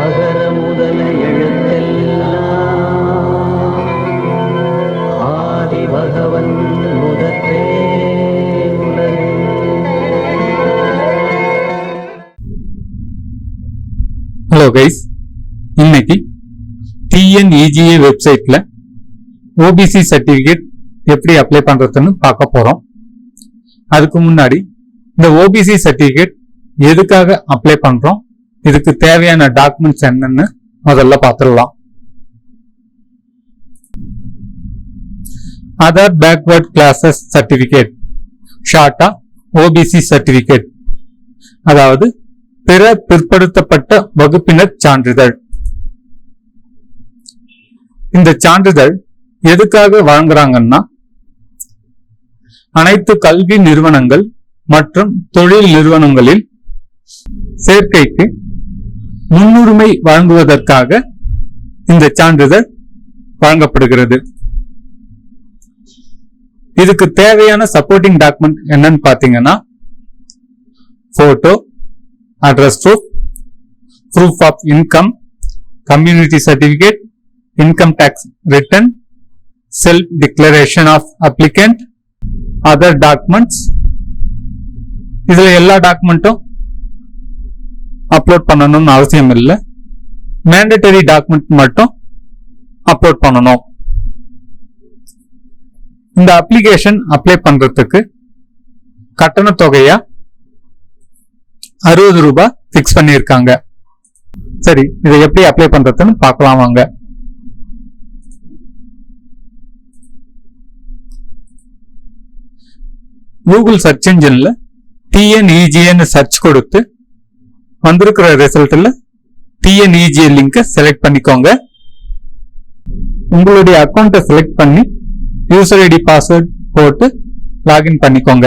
அகர முதல எழுத்தெல்லாம் ஆதி பகவன் முதற்றே உலகு. ஹலோ கைஸ், இன்னைக்கு டிஎன்இஜிஏ வெப்சைட்ல ஓபிசி சர்டிபிகேட் எப்படி அப்ளை பண்றதுன்னு பார்க்க போறோம். அதுக்கு முன்னாடி இந்த ஓபிசி சர்டிபிகேட் எதுக்காக அப்ளை பண்றோம், இதுக்கு தேவையான டாக்குமெண்ட்ஸ் என்னன்னு முதல்ல பார்த்துடலாம். அதர் பேக்வர்ட் கிளாஸஸ் சர்டிபிகேட், ஷார்ட்டா ஓபிசி சர்டிபிகேட், அதாவது பிற பிற்படுத்தப்பட்ட வகுப்பினர் சான்றிதழ். இந்த சான்றிதழ் எதுக்காக வழங்குறாங்கன்னா, அனைத்து கல்வி நிறுவனங்கள் மற்றும் தொழில் நிறுவனங்களில் சேர்க்கைக்கு முன்னுரிமை வழங்குவதற்காக இந்த சான்றிதழ் வழங்கப்படுகிறது. இதுக்கு தேவையான சப்போர்ட்டிங் டாக்குமெண்ட் என்னன்னு பாத்தீங்கன்னா, photo, address proof, proof of income, community certificate, income tax return, self declaration of applicant, other documents. இதுல எல்லா டாக்குமெண்ட்டும் அப்லோட் பண்ணணும்னு அவசியம் இல்லை, மேண்டேட்டரி டாக்குமெண்ட் மட்டும் அப்லோட் பண்ணணும். இந்த அப்ளிகேஷன் அப்ளை பண்றதுக்கு கட்டண தொகையா 60 ரூபாய் பிக்ஸ் பண்ணியிருக்காங்க. சரி, இதை எப்படி அப்ளை பண்றதுன்னு பார்க்கலாம் வாங்க. கூகுள் சர்ச் இன்ஜின்ல டிஎன்இஜிஏன்னு சர்ச் கொடுத்து வந்திருக்கிற ரிசல்ட்ல டிஎன்இஜிஏ லிங்கை செலக்ட் பண்ணிக்கோங்க. உங்களுடைய அக்கௌண்ட்டை செலக்ட் பண்ணி யூசர் ஐடி பாஸ்வேர்ட் போட்டு லாகின் பண்ணிக்கோங்க.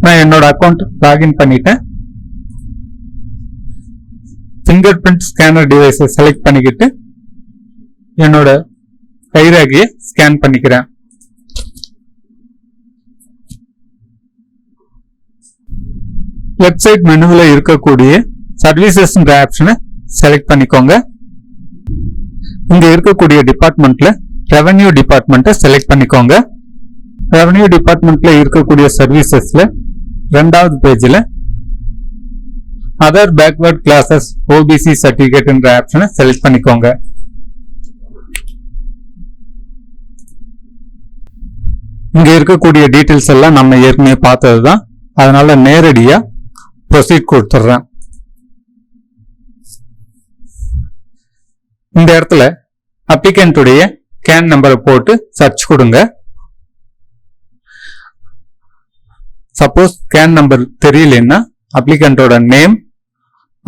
நான் என்னோட அக்கௌண்ட் லாகின் பண்ணிட்டேன். ஃபிங்கர் பிரிண்ட் ஸ்கேனர் டிவைஸை செலக்ட் பண்ணிக்கிட்டு என்னோட கைரேகையை ஸ்கேன் பண்ணிக்கிறேன். வெப்சைட் மெனுவில் இருக்கக்கூடிய சர்வீசஸ் ஆப்ஷனை செலக்ட் பண்ணிக்கோங்க. இங்க இருக்கக்கூடிய டிபார்ட்மெண்ட்ல ரெவென்யூ டிபார்ட்மெண்ட்டை செலக்ட் பண்ணிக்கோங்க. ரெவென்யூ டிபார்ட்மெண்ட்ல இருக்கக்கூடிய சர்வீசஸ்ல ரெண்டாவது பேஜ்ல other backward classes OBC certificate என்ற ஆப்ஷனை செலக்ட் பண்ணிக்கோங்க. இங்க இருக்கக்கூடிய டீடைல்ஸ் எல்லாம் நம்ம ஏற்கனவே பார்த்ததுதான், அதனால நேரடியா ப்ரொசீட் கொடுத்துட்றேன். இந்த இடத்துல அப்ளிகன்ட்டுடைய கேன் நம்பரை போட்டு சர்ச் கொடுங்க. சப்போஸ் கேன் நம்பர் தெரியலன்னா அப்ளிகண்டோட நேம்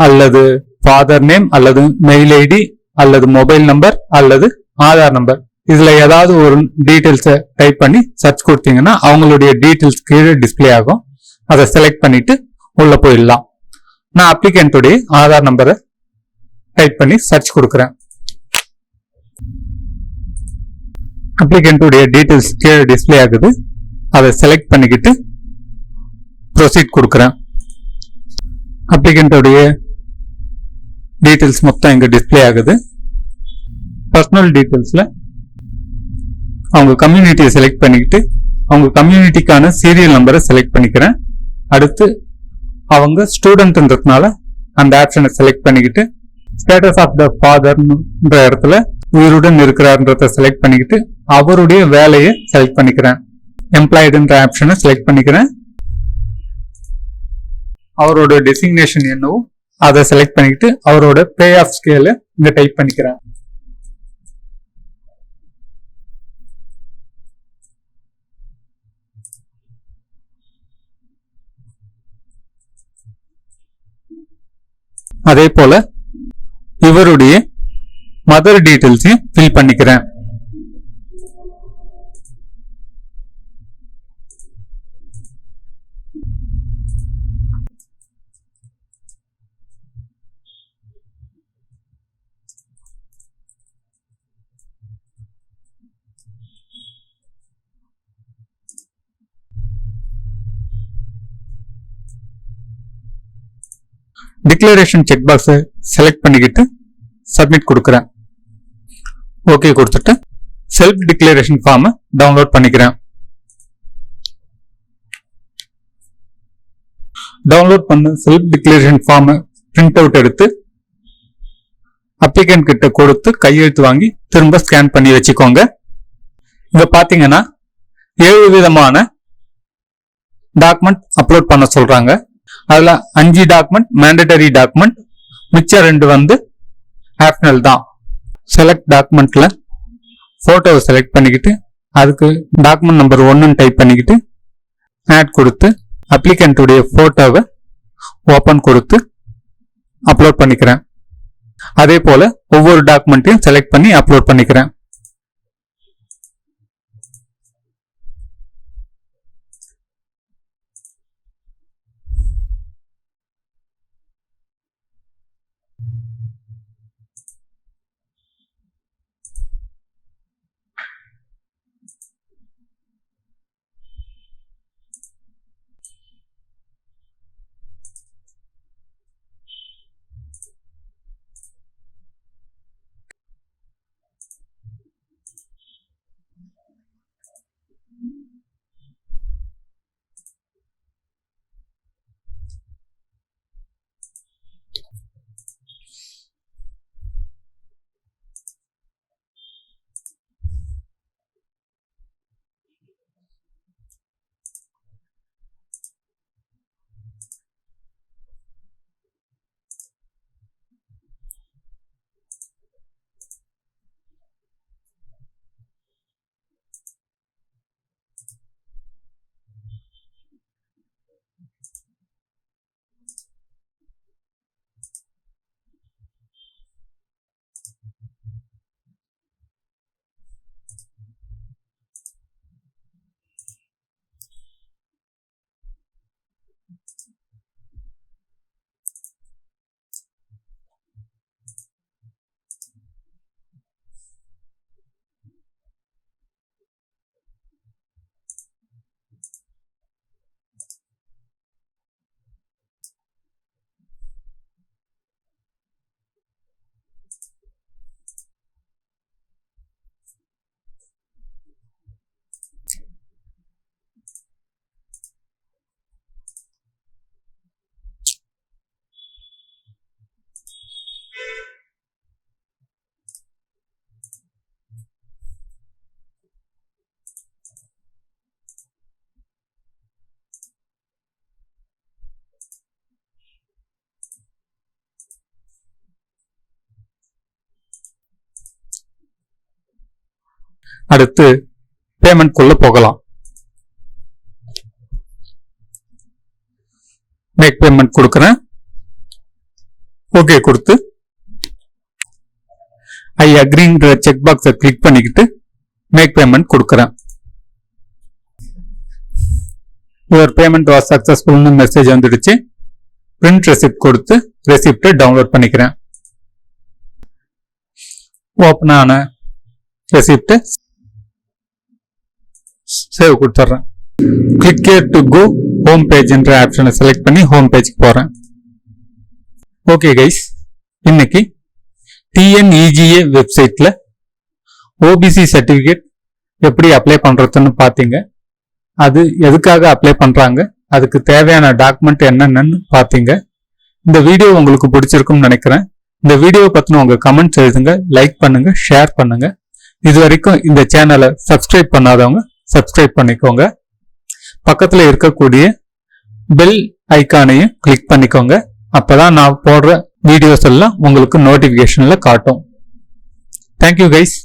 அல்லது ஃபாதர் நேம் அல்லது மெயில் ஐடி அல்லது மொபைல் நம்பர் அல்லது ஆதார் நம்பர், இதுல ஏதாவது ஒரு டீடைல்ஸை டைப் பண்ணி சர்ச் கொடுத்தீங்கன்னா அவங்களுடைய டீடைல்ஸ் கீழே டிஸ்பிளே ஆகும். அதை செலக்ட் பண்ணிட்டு உள்ள போயிடலாம். நான் அப்ளிகண்டோடைய ஆதார் நம்பரை டைப் பண்ணி சர்ச் கொடுக்குறேன். அப்ளிகண்டோடைய டீடைல்ஸ் கீழே டிஸ்பிளே ஆகுது. அதை செலக்ட் பண்ணிக்கிட்டு ப்ரொசீட் கொடுக்குறேன். அப்ளிகண்டோடைய டீடைல்ஸ் மொத்தம் இங்க டிஸ்பிளே ஆகுது. பர்சனல் டீடைல்ஸ்ல அவங்க கம்யூனிட்டியை செலக்ட் பண்ணிக்கிட்டு அவங்க கம்யூனிட்டிக்கான சீரியல் நம்பரை செலக்ட் பண்ணிக்கிறேன். அடுத்து அவங்க ஸ்டூடெண்ட்ன்றதுனால அந்த ஆப்ஷனை செலக்ட் பண்ணிக்கிட்டு ஸ்டேட்டஸ் ஆஃப் த ஃபாதர்ன்ற இடத்துல உயிருடன் இருக்கிறார்ன்றத செலக்ட் பண்ணிக்கிட்டு அவருடைய வேலையை செலக்ட் பண்ணிக்கிறேன். எம்ப்ளாய்டுன்ற ஆப்ஷனை செலக்ட் பண்ணிக்கிறேன். அவரோட டெசிக்னேஷன் என்னவோ அதை செலக்ட் பண்ணிக்கிட்டு அவரோட பே ஆஃப் ஸ்கேல இங்க டைப் பண்ணிக்கிறேன். அதே போல இவருடைய மதர் டீடைல்ஸையும் ஃபில் பண்ணிக்கிறேன். டிக்ளரேஷன் செக் பாக்ஸை செலக்ட் பண்ணிக்கிட்டு சப்மிட் கொடுக்குறேன். ஓகே கொடுத்துட்டு செல்ஃப் டிக்ளரேஷன் ஃபார்மை டவுன்லோட் பண்ணிக்கிறேன். டவுன்லோட் பண்ண செல்ஃப் டிக்ளரேஷன் ஃபார்மை பிரிண்ட் அவுட் எடுத்து அப்ளிகன்ட் கிட்ட கொடுத்து கையெழுத்து வாங்கி திரும்ப ஸ்கேன் பண்ணி வச்சுக்கோங்க. இங்க பாத்தீங்கன்னா 7 விதமான டாக்குமெண்ட் அப்லோட் பண்ண சொல்றாங்க. அதுல 5 டாக்குமெண்ட் மேண்டட்டரி டாக்குமெண்ட், மிச்சம் 2 வந்து ஆப்ஷனல் தான். செலக்ட் டாக்குமெண்ட்ல போட்டோவை செலக்ட் பண்ணிக்கிட்டு அதுக்கு டாக்குமெண்ட் நம்பர் 1 டைப் பண்ணிக்கிட்டு ஆட் கொடுத்து அப்ளிகன்ட்டுடைய போட்டோவை ஓபன் கொடுத்து அப்லோட் பண்ணிக்கிறேன். அதே போல ஒவ்வொரு டாக்குமெண்ட்டையும் செலக்ட் பண்ணி அப்லோட் பண்ணிக்கிறேன். அடுத்து பேமெண்ட் குள்ள போகலாம். மேக் பேமெண்ட் கொடுக்கிறேன். ஓகே கொடுத்து ஐ அக்ரிங்கிற செக் பாக்ஸை கிளிக் பண்ணிக்கிட்டு மேக் பேமெண்ட் கொடுக்கிறேன். யுவர் பேமெண்ட் வாஸ் சக்சஸ்ஃபுல்னு மெசேஜ் வந்துடுச்சு. பிரிண்ட் ரெசிப்ட் கொடுத்து ரெசிப்டை டவுன்லோட் பண்ணிக்கிறேன். ஓப்பன் ஆன ரெசிப்ட் சேவ் கொடுத்துட்றேன். Click here to go home page என்ற ஆப்ஷனை செலக்ட் பண்ணி ஹோம் பேஜ்க்கு போறேன். ஓகே கைஸ், இன்னைக்கு டிஎன்இஜிஏ வெப்சைட்ல ஓபிசி சர்டிபிகேட் எப்படி அப்ளை பண்றதுன்னு பாத்தீங்க. அது எதுக்காக அப்ளை பண்றாங்க, அதுக்கு தேவையான டாக்குமெண்ட் என்னென்னு பாத்தீங்க. இந்த வீடியோ உங்களுக்கு பிடிச்சிருக்கும்னு நினைக்கிறேன். இந்த வீடியோ பத்தின உங்க கமெண்ட்ஸ் எழுதுங்க, லைக் பண்ணுங்க, ஷேர் பண்ணுங்க. இது வரைக்கும் இந்த சேனலை சப்ஸ்கிரைப் பண்ணாதவங்க சப்ஸ்கிரைப் பண்ணிக்கோங்க. பக்கத்துல இருக்கக்கூடிய பெல் ஐகானையும் கிளிக் பண்ணிக்கோங்க. அப்பதான் நான் போடுற வீடியோஸ் எல்லாம் உங்களுக்கு நோட்டிபிகேஷன்ல காட்டும். Thank you guys.